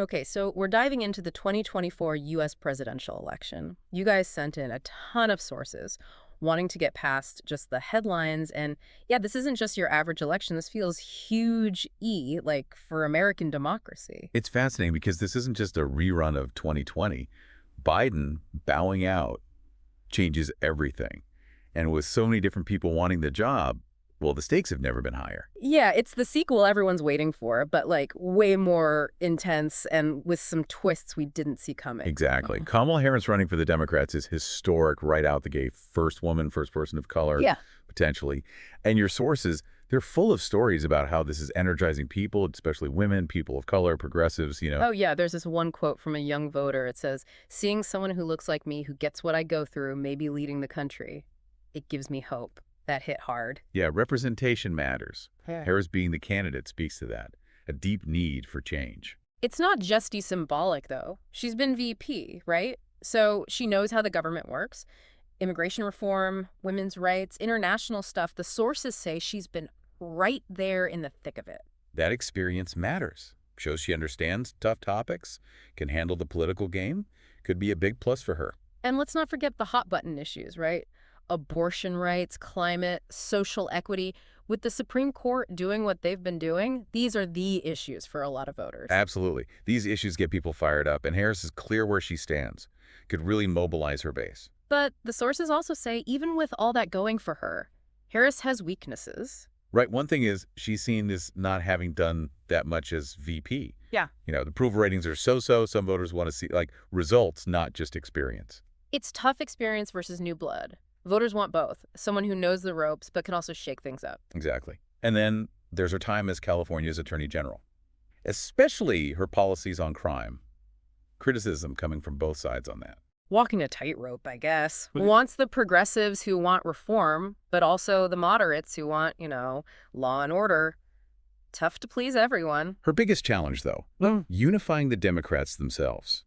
Okay, so we're diving into the 2024 U.S. presidential election. You guys sent in a ton of sources wanting to get past just the headlines. And yeah, this isn't just your average election. This feels huge like for American democracy. It's fascinating because this isn't just a rerun of 2020. Biden bowing out changes everything. And with so many different people wanting the job, well, the stakes have never been higher. Yeah, it's the sequel everyone's waiting for, but like way more intense and with some twists we didn't see coming. Exactly. Kamala Harris running for the Democrats is historic right out the gate. First woman, first person of color, Yeah. potentially. And your sources, they're full of stories about how this is energizing people, especially women, people of color, progressives. Oh, yeah, there's this one quote from a young voter. It says, "Seeing someone who looks like me, who gets what I go through, maybe leading the country, it gives me hope." That hit hard. Yeah, representation matters. Yeah. Harris being the candidate speaks to that, a deep need for change. It's not just symbolic, though. She's been VP, right? So she knows how the government works. Immigration reform, women's rights, international stuff. The sources say she's been right there in the thick of it. That experience matters. Shows she understands tough topics, can handle the political game, could be a big plus for her. And let's not forget the hot button issues, right? Abortion rights, climate, social equity. With the Supreme Court doing what they've been doing, these are the issues for a lot of voters. Absolutely. These issues get people fired up, and Harris is clear where she stands. Could really mobilize her base. But the sources also say even with all that going for her, Harris has weaknesses. Right, one thing is she's seen as not having done that much as VP. Yeah. The approval ratings are so-so. Some voters want to see, results, not just experience. It's tough experience versus new blood. Voters want both, someone who knows the ropes but can also shake things up. Exactly. And then there's her time as California's Attorney General, especially her policies on crime. Criticism coming from both sides on that. Walking a tightrope, I guess. Wants the progressives who want reform, but also the moderates who want, law and order. Tough to please everyone. Her biggest challenge, though, unifying the Democrats themselves,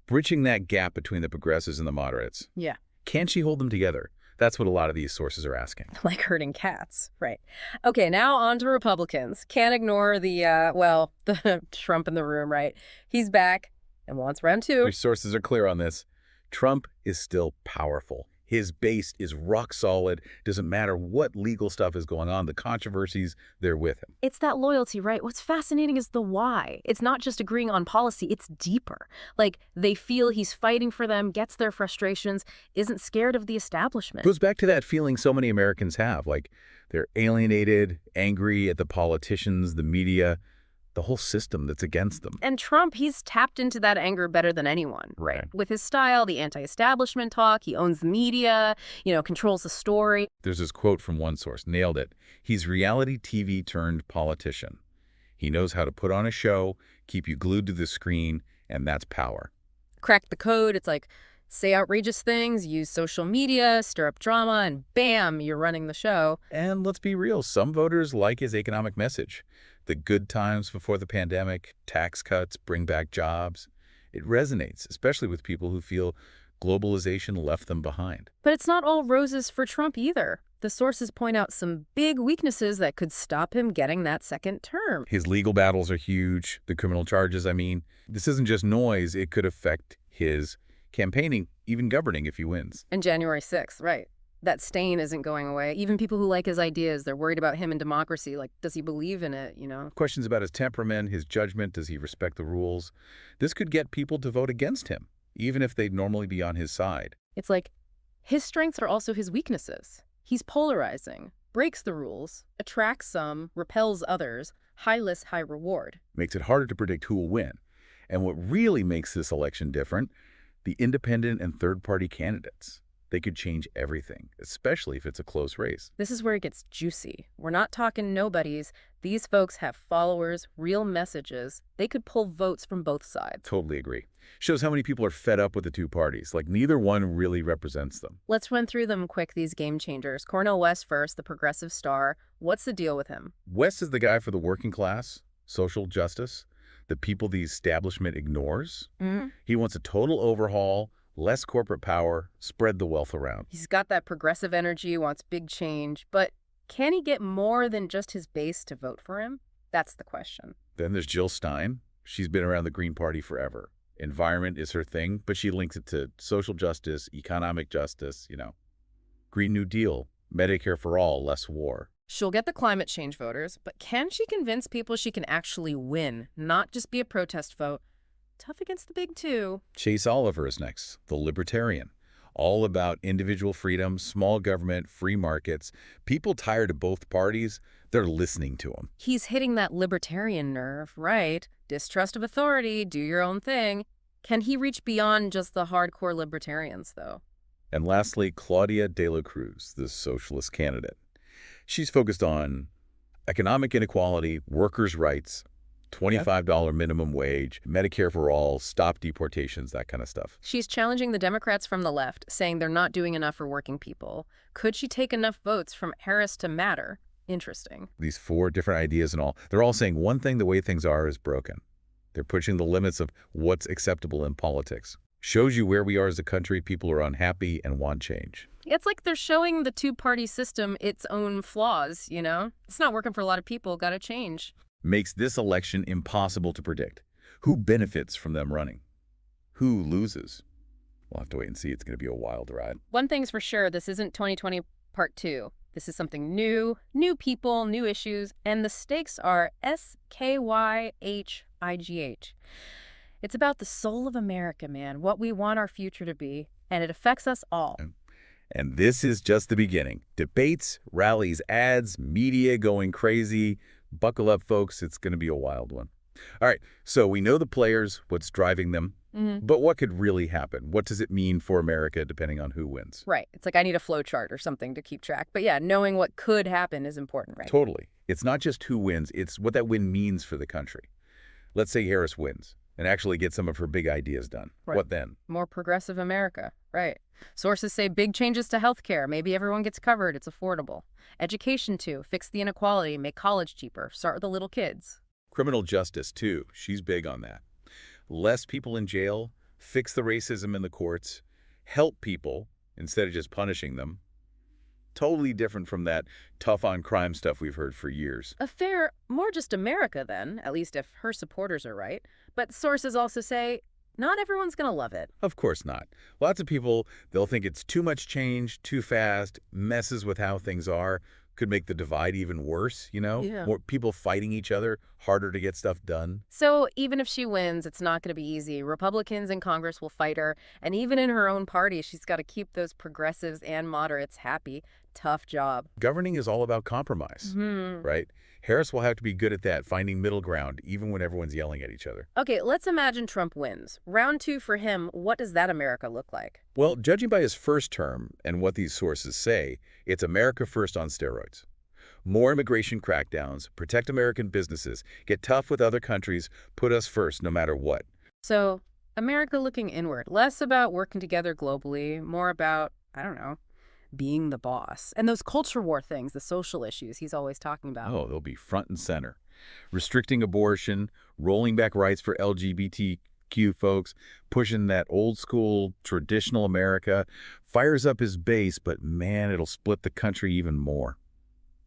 bridging that gap between the progressives and the moderates. Yeah. Can she hold them together? That's what a lot of these sources are asking. Like herding cats, right. Okay, now on to Republicans. Can't ignore the the Trump in the room, right? He's back and wants round two. Your sources are clear on this. Trump is still powerful. His base is rock solid. Doesn't matter what legal stuff is going on, the controversies, they're with him. It's that loyalty, right? What's fascinating is the why. It's not just agreeing on policy, it's deeper. Like, they feel he's fighting for them, gets their frustrations, isn't scared of the establishment. Goes back to that feeling so many Americans have, like they're alienated, angry at the politicians, the media, the whole system that's against them. And Trump, he's tapped into that anger better than anyone. Right. With his style, the anti-establishment talk, he owns the media, controls the story. There's this quote from one source, nailed it. He's reality TV turned politician. He knows how to put on a show, keep you glued to the screen, and that's power. Crack the code. It's like, say outrageous things, use social media, stir up drama, and bam, you're running the show. And let's be real, some voters like his economic message. The good times before the pandemic, tax cuts, bring back jobs. It resonates, especially with people who feel globalization left them behind. But it's not all roses for Trump either. The sources point out some big weaknesses that could stop him getting that second term. His legal battles are huge, the criminal charges, This isn't just noise, it could affect his campaigning, even governing if he wins. And January 6th, right. That Stein isn't going away. Even people who like his ideas, they're worried about him and democracy. Like, does he believe in it, Questions about his temperament, his judgment, does he respect the rules? This could get people to vote against him, even if they'd normally be on his side. It's like his strengths are also his weaknesses. He's polarizing, breaks the rules, attracts some, repels others, high risk, high reward. Makes it harder to predict who will win. And what really makes this election different, the independent and third-party candidates. They could change everything, especially if it's a close race. This is where it gets juicy. We're not talking nobodies. These folks have followers, real messages. They could pull votes from both sides. Totally agree. Shows how many people are fed up with the two parties. Like, neither one really represents them. Let's run through them quick, these game changers. Cornel West first, the progressive star. What's the deal with him? West is the guy for the working class, social justice, the people the establishment ignores. He wants a total overhaul, less corporate power, spread the wealth around. He's got that progressive energy, wants big change, but can he get more than just his base to vote for him? That's the question. Then there's Jill Stein. She's been around the Green Party forever. Environment is her thing, but she links it to social justice, economic justice, Green New Deal, Medicare for all, less war. She'll get the climate change voters, but can she convince people she can actually win, not just be a protest vote? Tough against the big two. Chase Oliver is next, the libertarian. All about individual freedom, small government, free markets. People tired of both parties, they're listening to him. He's hitting that libertarian nerve, right? Distrust of authority, do your own thing. Can he reach beyond just the hardcore libertarians, though? And lastly, Claudia de la Cruz, the socialist candidate. She's focused on economic inequality, workers' rights, $25 minimum wage, Medicare for all, stop deportations, that kind of stuff. She's challenging the Democrats from the left, saying they're not doing enough for working people. Could she take enough votes from Harris to matter? Interesting. These 4 different ideas and all, they're all saying one thing: the way things are is broken. They're pushing the limits of what's acceptable in politics. Shows you where we are as a country. People are unhappy and want change. It's like they're showing the two-party system its own flaws, It's not working for a lot of people, gotta change. Makes this election impossible to predict. Who benefits from them running? Who loses? We'll have to wait and see. It's going to be a wild ride. One thing's for sure, this isn't 2020 Part 2. This is something new people, new issues, and the stakes are SKYHIGH. It's about the soul of America, man, what we want our future to be, and it affects us all. And this is just the beginning. Debates, rallies, ads, media going crazy. Buckle up, folks. It's going to be a wild one. All right, so we know the players, what's driving them, but what could really happen? What does it mean for America depending on who wins? Right. It's like I need a flow chart or something to keep track. But yeah, knowing what could happen is important, right? Totally. It's not just who wins, it's what that win means for the country. Let's say Harris wins and actually gets some of her big ideas done. Right. What then? More progressive America, right. Sources say big changes to healthcare. Maybe everyone gets covered. It's affordable. Education, too. Fix the inequality. Make college cheaper. Start with the little kids. Criminal justice, too. She's big on that. Less people in jail, fix the racism in the courts, help people instead of just punishing them. Totally different from that tough on crime stuff we've heard for years. A fair, more just America then, at least if her supporters are right. But sources also say not everyone's going to love it. Of course not. Lots of people, they'll think it's too much change, too fast, messes with how things are, could make the divide even worse, Yeah. More people fighting each other, harder to get stuff done. So even if she wins, it's not going to be easy. Republicans in Congress will fight her. And even in her own party, she's got to keep those progressives and moderates happy. Tough job. Governing is all about compromise, right? Harris will have to be good at that, finding middle ground, even when everyone's yelling at each other. Okay, let's imagine Trump wins. Round 2 for him, what does that America look like? Well, judging by his first term and what these sources say, it's America first on steroids. More immigration crackdowns, protect American businesses, get tough with other countries, put us first no matter what. So, America looking inward, less about working together globally, more about, I don't know, being the boss. And those culture war things, the social issues he's always talking about. Oh, they'll be front and center. Restricting abortion, rolling back rights for LGBTQ folks, pushing that old school, traditional America, fires up his base, but man, it'll split the country even more.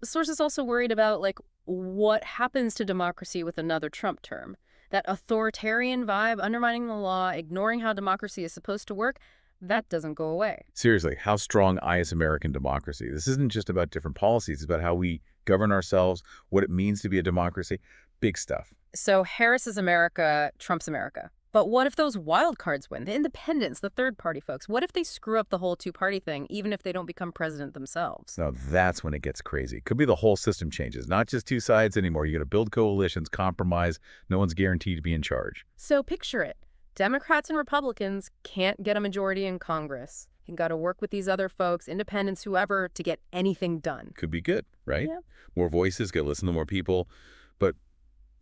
Sources also worried about, what happens to democracy with another Trump term. That authoritarian vibe, undermining the law, ignoring how democracy is supposed to work, that doesn't go away. Seriously, how strong is American democracy? This isn't just about different policies. It's about how we govern ourselves, what it means to be a democracy. Big stuff. So Harris is America, Trump's America. But what if those wild cards win? The independents, the third-party folks. What if they screw up the whole two-party thing, even if they don't become president themselves? Now, that's when it gets crazy. Could be the whole system changes, not just two sides anymore. You got to build coalitions, compromise. No one's guaranteed to be in charge. So picture it. Democrats and Republicans can't get a majority in Congress. You got to work with these other folks, independents, whoever, to get anything done. Could be good, right? Yeah. More voices, get to listen to more people, but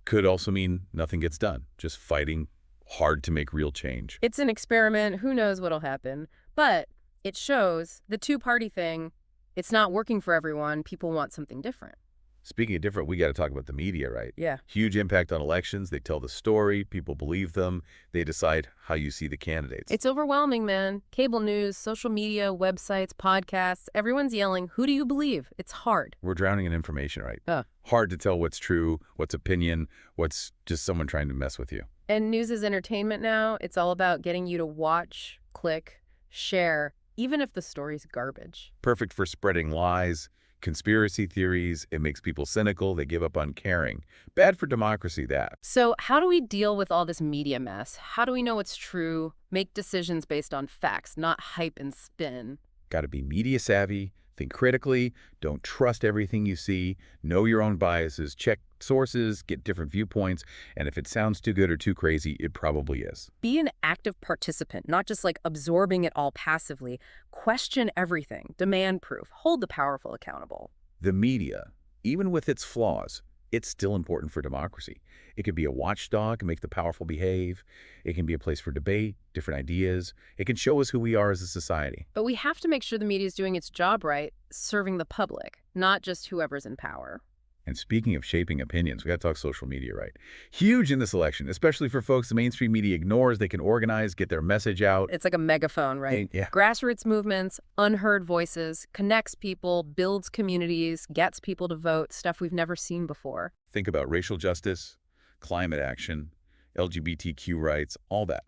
could also mean nothing gets done. Just fighting hard to make real change. It's an experiment. Who knows what'll happen? But it shows the two-party thing, it's not working for everyone. People want something different. Speaking of different, we got to talk about the media, right? Yeah. Huge impact on elections. They tell the story. People believe them. They decide how you see the candidates. It's overwhelming, man. Cable news, social media, websites, podcasts, everyone's yelling, who do you believe? It's hard. We're drowning in information, right? Uh. Hard to tell what's true, what's opinion, what's just someone trying to mess with you. And news is entertainment now. It's all about getting you to watch, click, share, even if the story's garbage. Perfect for spreading lies, conspiracy theories. It makes people cynical. They give up on caring. Bad for democracy, that. So how do we deal with all this media mess? How do we know what's true, make decisions based on facts, not hype and spin? Got to be media savvy, think critically, don't trust everything you see, know your own biases, check sources, get different viewpoints, and if it sounds too good or too crazy, it probably is. Be an active participant, not just like absorbing it all passively. Question everything, demand proof, hold the powerful accountable. The media, even with its flaws, it's still important for democracy. It can be a watchdog and make the powerful behave. It can be a place for debate, different ideas. It can show us who we are as a society. But we have to make sure the media is doing its job right, serving the public, not just whoever's in power. And speaking of shaping opinions, we got to talk social media, right? Huge in this election, especially for folks the mainstream media ignores. They can organize, get their message out. It's like a megaphone, right? Yeah. Grassroots movements, unheard voices, connects people, builds communities, gets people to vote, stuff we've never seen before. Think about racial justice, climate action, LGBTQ rights, all that.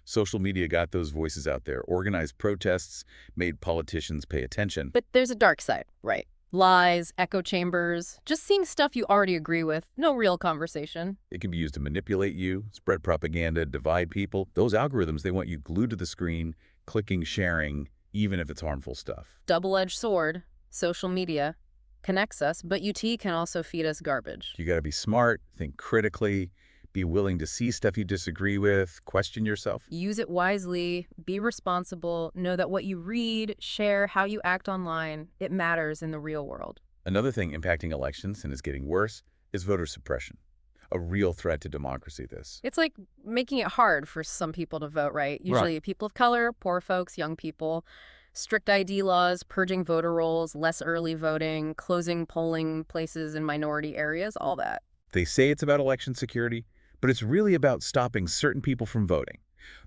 Social media got those voices out there, organized protests, made politicians pay attention. But there's a dark side, right? Lies, echo chambers, just seeing stuff you already agree with, no real conversation. It can be used to manipulate you, spread propaganda, divide people. Those algorithms, they want you glued to the screen, clicking, sharing, even if it's harmful stuff. Double-edged sword, social media, connects us, but UT can also feed us garbage. You got to be smart, think critically, be willing to see stuff you disagree with, question yourself. Use it wisely, be responsible, know that what you read, share, how you act online, it matters in the real world. Another thing impacting elections, and is getting worse, is voter suppression. A real threat to democracy, this. It's like making it hard for some people to vote, right? Usually people of color, poor folks, young people. Strict ID laws, purging voter rolls, less early voting, closing polling places in minority areas, all that. They say it's about election security, but it's really about stopping certain people from voting,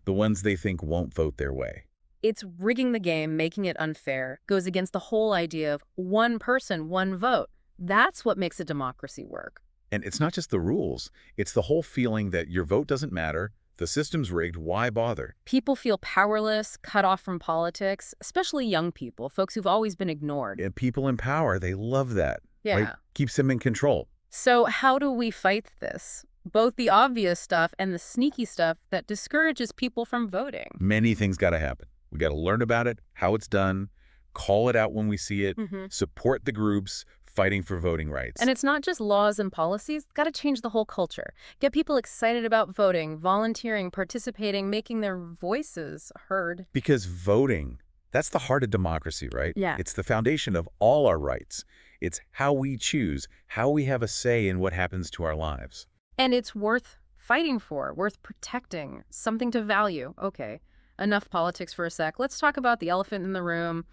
the ones they think won't vote their way. It's rigging the game, making it unfair, goes against the whole idea of one person, one vote. That's what makes a democracy work. And it's not just the rules, it's the whole feeling that your vote doesn't matter, the system's rigged, why bother? People feel powerless, cut off from politics, especially young people, folks who've always been ignored. And people in power, they love that. Yeah. Right? Keeps them in control. So how do we fight this? Both the obvious stuff and the sneaky stuff that discourages people from voting. Many things got to happen. We got to learn about it, how it's done, call it out when we see it, support the groups fighting for voting rights. And it's not just laws and policies. It's got to change the whole culture. Get people excited about voting, volunteering, participating, making their voices heard. Because voting, that's the heart of democracy, right? Yeah. It's the foundation of all our rights. It's how we choose, how we have a say in what happens to our lives. And it's worth fighting for, worth protecting, something to value. Okay, enough politics for a sec. Let's talk about the elephant in the room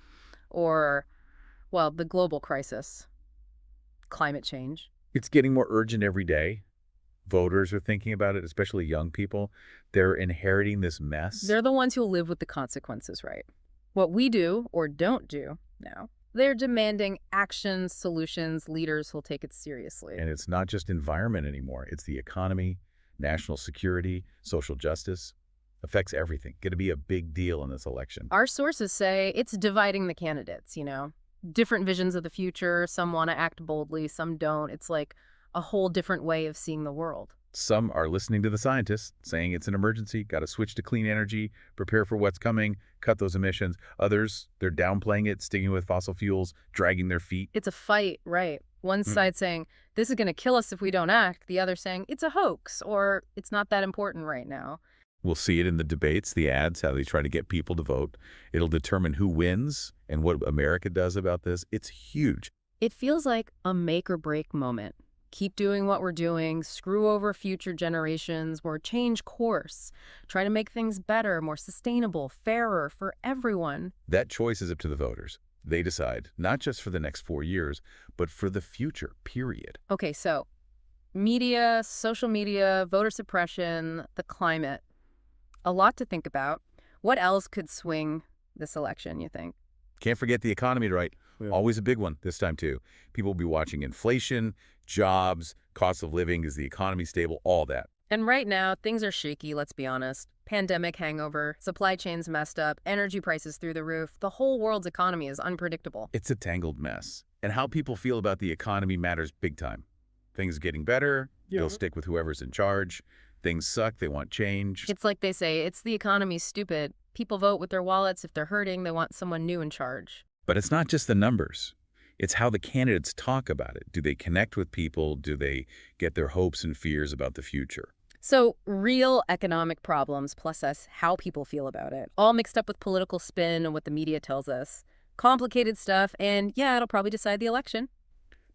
or, well, the global crisis, climate change. It's getting more urgent every day. Voters are thinking about it, especially young people. They're inheriting this mess. They're the ones who live with the consequences, right? What we do or don't do now. They're demanding actions, solutions, leaders who'll take it seriously. And it's not just environment anymore. It's the economy, national security, social justice. Affects everything. Going to be a big deal in this election. Our sources say it's dividing the candidates, you know. Different visions of the future. Some want to act boldly, some don't. It's like a whole different way of seeing the world. Some are listening to the scientists, saying it's an emergency, got to switch to clean energy, prepare for what's coming, cut those emissions. Others, they're downplaying it, sticking with fossil fuels, dragging their feet. It's a fight, right? One side saying, this is going to kill us if we don't act. The other saying, it's a hoax, or it's not that important right now. We'll see it in the debates, the ads, how they try to get people to vote. It'll determine who wins and what America does about this. It's huge. It feels like a make or break moment. Keep doing what we're doing, screw over future generations, or change course. Try to make things better, more sustainable, fairer for everyone. That choice is up to the voters. They decide, not just for the next 4 years, but for the future, period. Okay, so media, social media, voter suppression, the climate. A lot to think about. What else could swing this election, you think? Can't forget the economy, right? Yeah. Always a big one this time, too. People will be watching inflation, jobs, cost of living, is the economy stable, all that. And right now, things are shaky, let's be honest. Pandemic hangover, supply chains messed up, energy prices through the roof. The whole world's economy is unpredictable. It's a tangled mess. And how people feel about the economy matters big time. Things getting better, they'll stick with whoever's in charge. Things suck, they want change. It's like they say, it's the economy's stupid. People vote with their wallets. If they're hurting, they want someone new in charge. But it's not just the numbers. It's how the candidates talk about it. Do they connect with people? Do they get their hopes and fears about the future? So real economic problems plus us, how people feel about it, all mixed up with political spin and what the media tells us. Complicated stuff, and yeah, it'll probably decide the election.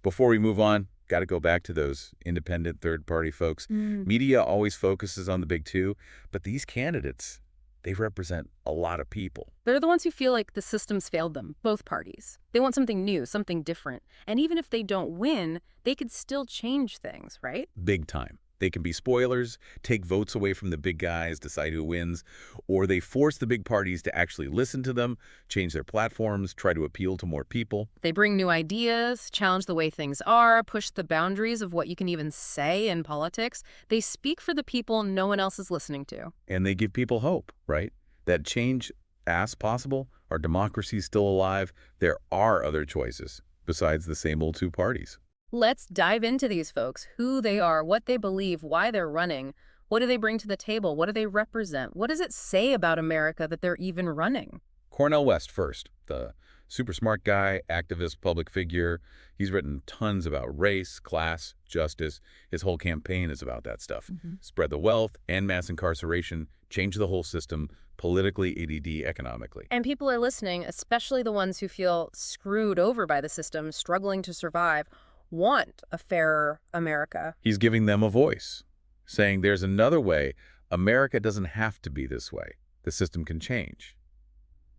Before we move on, got to go back to those independent third-party folks. Media always focuses on the big two, but these candidates, they represent a lot of people. They're the ones who feel like the system's failed them, both parties. They want something new, something different. And even if they don't win, they could still change things, right? Big time. They can be spoilers, take votes away from the big guys, decide who wins, or they force the big parties to actually listen to them, change their platforms, try to appeal to more people. They bring new ideas, challenge the way things are, push the boundaries of what you can even say in politics. They speak for the people no one else is listening to. And they give people hope, right? That change as possible, our democracy's still alive, there are other choices besides the same old two parties. Let's dive into these folks, who they are, what they believe, why they're running. What do they bring to the table? What do they represent? What does it say about America that they're even running? Cornel West first, the super smart guy, activist, public figure. He's written tons about race, class, justice. His whole campaign is about that stuff. Spread the wealth, end mass incarceration, change the whole system, politically, ADD, economically. And people are listening, especially the ones who feel screwed over by the system, struggling to survive, want a fairer America. He's giving them a voice, saying there's another way. America doesn't have to be this way. The system can change.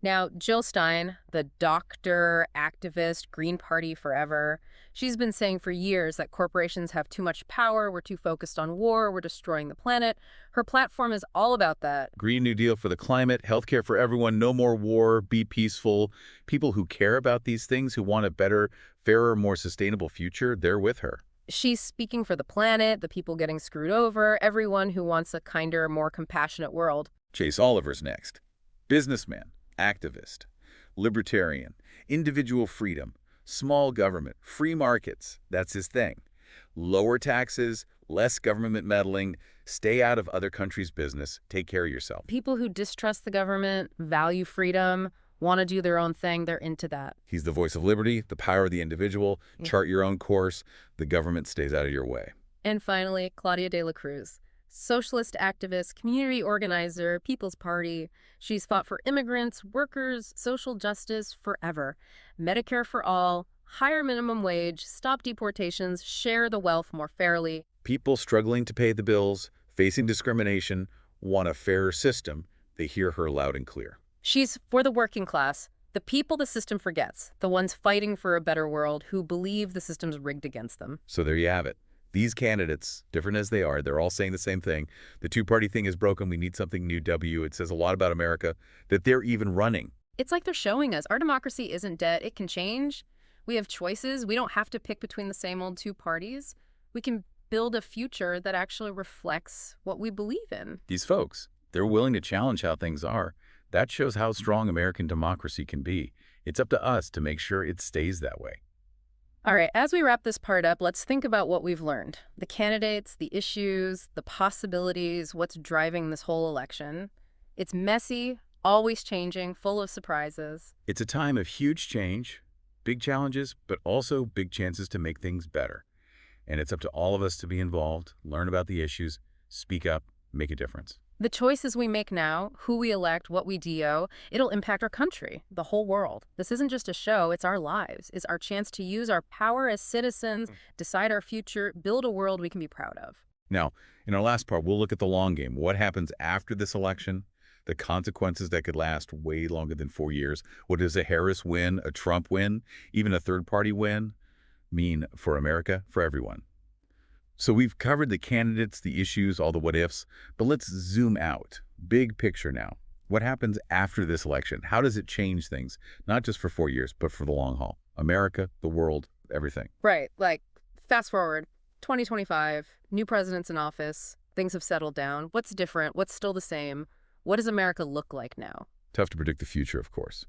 Now, Jill Stein, the doctor, activist, Green Party forever, she's been saying for years that corporations have too much power, we're too focused on war, we're destroying the planet. Her platform is all about that. Green New Deal for the climate, healthcare for everyone, no more war, be peaceful. People who care about these things, who want a better, fairer, more sustainable future, they're with her. She's speaking for the planet, the people getting screwed over, everyone who wants a kinder, more compassionate world. Chase Oliver's next. Businessman, activist, libertarian, individual freedom, small government, free markets. That's his thing. Lower taxes, less government meddling, stay out of other countries' business, take care of yourself. People who distrust the government, value freedom, want to do their own thing, they're into that. He's the voice of liberty, the power of the individual, chart your own course, the government stays out of your way. And finally, Claudia de la Cruz. Socialist activist, community organizer, People's Party. She's fought for immigrants, workers, social justice forever. Medicare for all, higher minimum wage, stop deportations, share the wealth more fairly. People struggling to pay the bills, facing discrimination, want a fairer system. They hear her loud and clear. She's for the working class, the people the system forgets, the ones fighting for a better world who believe the system's rigged against them. So there you have it. These candidates, different as they are, they're all saying the same thing. The two-party thing is broken. We need something new. It says a lot about America that they're even running. It's like they're showing us our democracy isn't dead. It can change. We have choices. We don't have to pick between the same old two parties. We can build a future that actually reflects what we believe in. These folks, they're willing to challenge how things are. That shows how strong American democracy can be. It's up to us to make sure it stays that way. All right, as we wrap this part up, let's think about what we've learned. The candidates, the issues, the possibilities, what's driving this whole election. It's messy, always changing, full of surprises. It's a time of huge change, big challenges, but also big chances to make things better. And it's up to all of us to be involved, learn about the issues, speak up, make a difference. The choices we make now, who we elect, what we DO, it'll impact our country, the whole world. This isn't just a show, it's our lives. It's our chance to use our power as citizens, decide our future, build a world we can be proud of. Now, in our last part, we'll look at the long game. What happens after this election? the consequences that could last way longer than 4 years. What does a Harris win, a Trump win, even a third-party win mean for America, for everyone? So we've covered the candidates, the issues, all the what-ifs, but let's zoom out. Big picture now. What happens after this election? How does it change things, not just for 4 years, but for the long haul? America, the world, everything. Right. Like, fast forward, 2025, new president's in office, things have settled down. What's different? What's still the same? What does America look like now? Tough to predict the future, of course.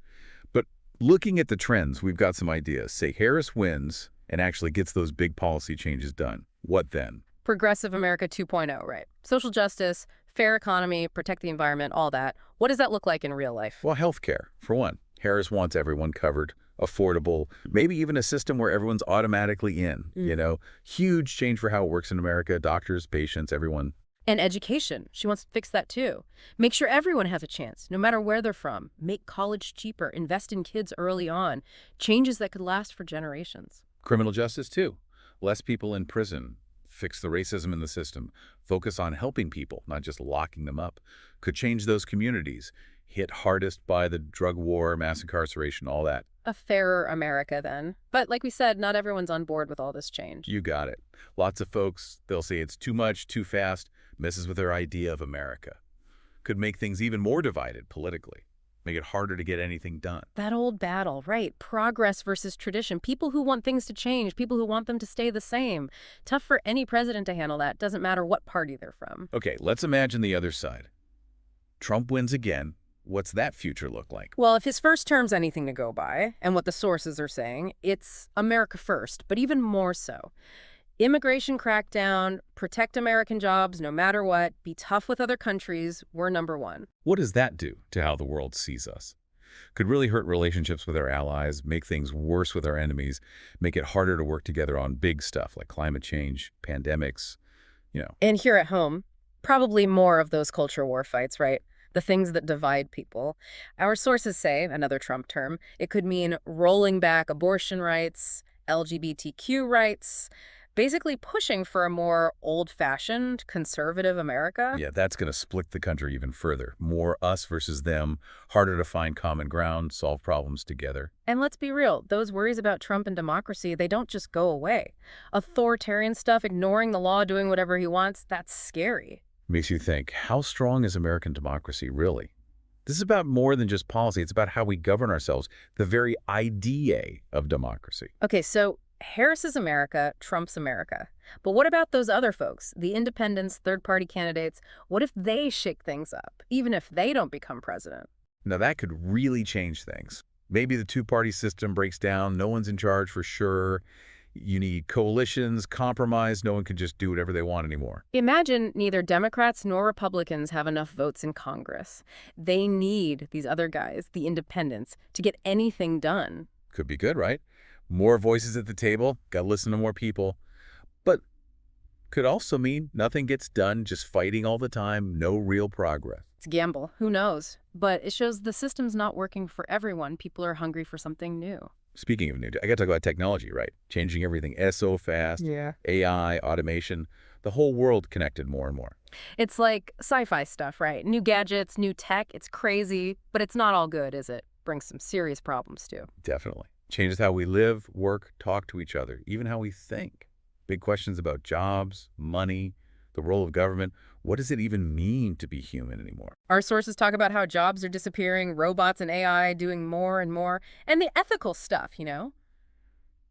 But looking at the trends, we've got some ideas. Say Harris wins and actually gets those big policy changes done. What then? Progressive America 2.0, right? Social justice, fair economy, protect the environment, all that. What does that look like in real life? Well, healthcare, for one. Harris wants everyone covered, affordable, maybe even a system where everyone's automatically in, Huge change for how it works in America, doctors, patients, everyone. And education. She wants to fix that too. Make sure everyone has a chance, no matter where they're from. Make college cheaper. Invest in kids early on. Changes that could last for generations. Criminal justice, too. Less people in prison. Fix the racism in the system. Focus on helping people, not just locking them up. Could change those communities. Hit hardest by the drug war, mass incarceration, all that. A fairer America, then. But like we said, not everyone's on board with all this change. You got it. Lots of folks, they'll say it's too much, too fast, messes with their idea of America. Could make things even more divided politically. Make it harder to get anything done. That old battle, right? Progress versus tradition. People who want things to change, people who want them to stay the same. Tough for any president to handle that. Doesn't matter what party they're from. Okay, let's imagine the other side. Trump wins again. What's that future look like? Well, if his first term's anything to go by, and what the sources are saying, it's America first, but even more so. Immigration crackdown, protect American jobs no matter what, be tough with other countries, we're number one. What does that do to how the world sees us? Could really hurt relationships with our allies, make things worse with our enemies, make it harder to work together on big stuff like climate change, pandemics, And here at home, probably more of those culture war fights, right? The things that divide people. Our sources say, another Trump term, it could mean rolling back abortion rights, LGBTQ rights, basically pushing for a more old-fashioned, conservative America. Yeah, that's going to split the country even further. More us versus them, harder to find common ground, solve problems together. And let's be real, those worries about Trump and democracy, they don't just go away. Authoritarian stuff, ignoring the law, doing whatever he wants, that's scary. Makes you think, how strong is American democracy really? This is about more than just policy. It's about how we govern ourselves, the very idea of democracy. Okay, so Harris is America, Trump's America. But what about those other folks, the independents, third-party candidates? What if they shake things up, even if they don't become president? Now, that could really change things. Maybe the two-party system breaks down. No one's in charge for sure. You need coalitions, compromise. No one can just do whatever they want anymore. Imagine neither Democrats nor Republicans have enough votes in Congress. They need these other guys, the independents, to get anything done. Could be good, right? More voices at the table, got to listen to more people. But could also mean nothing gets done, just fighting all the time, no real progress. It's a gamble. Who knows? But it shows the system's not working for everyone. People are hungry for something new. Speaking of new, I got to talk about technology, right? Changing everything so fast. Yeah. AI, automation, the whole world connected more and more. It's like sci-fi stuff, right? New gadgets, new tech. It's crazy, but it's not all good, is it? Brings some serious problems, too. Definitely. Changes how we live, work, talk to each other, even how we think. Big questions about jobs, money, the role of government. What does it even mean to be human anymore? Our sources talk about how jobs are disappearing, robots and AI doing more and more, and the ethical stuff,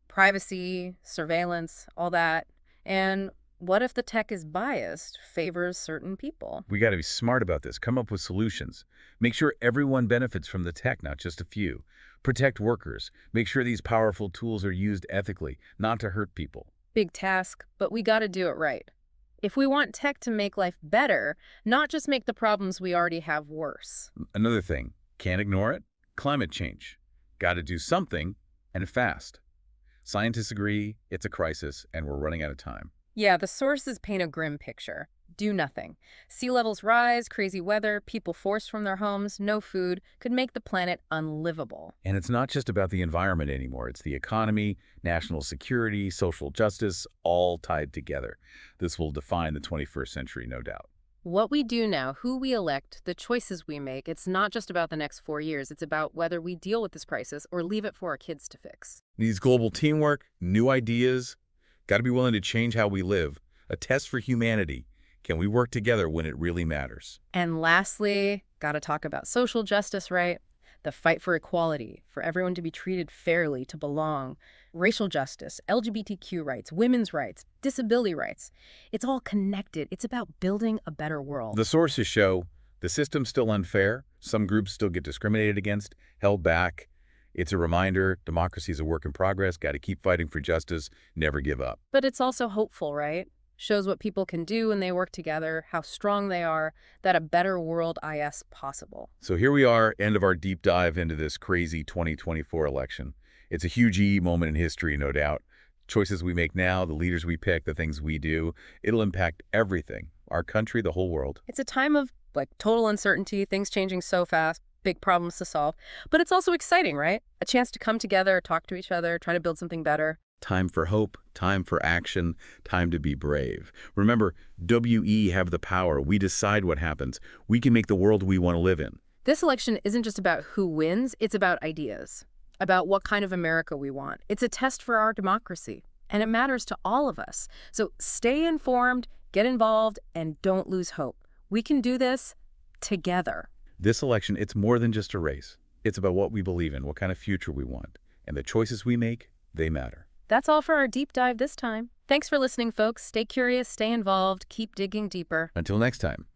privacy, surveillance, all that. And what if the tech is biased, favors certain people? We got to be smart about this, come up with solutions. Make sure everyone benefits from the tech, not just a few. Protect workers. Make sure these powerful tools are used ethically, not to hurt people. Big task, but we got to do it right. If we want tech to make life better, not just make the problems we already have worse. Another thing, can't ignore it, climate change. Got to do something, and fast. Scientists agree it's a crisis, and we're running out of time. Yeah, the sources paint a grim picture. Do nothing. Sea levels rise, crazy weather, people forced from their homes, no food, could make the planet unlivable. And it's not just about the environment anymore. It's the economy, national security, social justice, all tied together. This will define the 21st century, no doubt. What we do now, who we elect, the choices we make, it's not just about the next 4 years. It's about whether we deal with this crisis or leave it for our kids to fix. Needs global teamwork, new ideas, got to be willing to change how we live. A test for humanity. Can we work together when it really matters? And lastly, got to talk about social justice, right? The fight for equality, for everyone to be treated fairly, to belong, racial justice, LGBTQ rights, women's rights, disability rights. It's all connected. It's about building a better world. The sources show the system's still unfair. Some groups still get discriminated against, held back. It's a reminder, democracy is a work in progress, got to keep fighting for justice, never give up. But it's also hopeful, right? Shows what people can do when they work together, how strong they are, that a better world is possible. So here we are, end of our deep dive into this crazy 2024 election. It's a huge moment in history, no doubt. Choices we make now, the leaders we pick, the things we do, it'll impact everything, our country, the whole world. It's a time of total uncertainty, things changing so fast, big problems to solve. But it's also exciting, right? A chance to come together, talk to each other, try to build something better. Time for hope, time for action, time to be brave. Remember, WE have the power. We decide what happens. We can make the world we want to live in. This election isn't just about who wins, it's about ideas, about what kind of America we want. It's a test for our democracy, and it matters to all of us. So stay informed, get involved, and don't lose hope. We can do this together. This election, it's more than just a race. It's about what we believe in, what kind of future we want. And the choices we make, they matter. That's all for our deep dive this time. Thanks for listening, folks. Stay curious, stay involved, keep digging deeper. Until next time.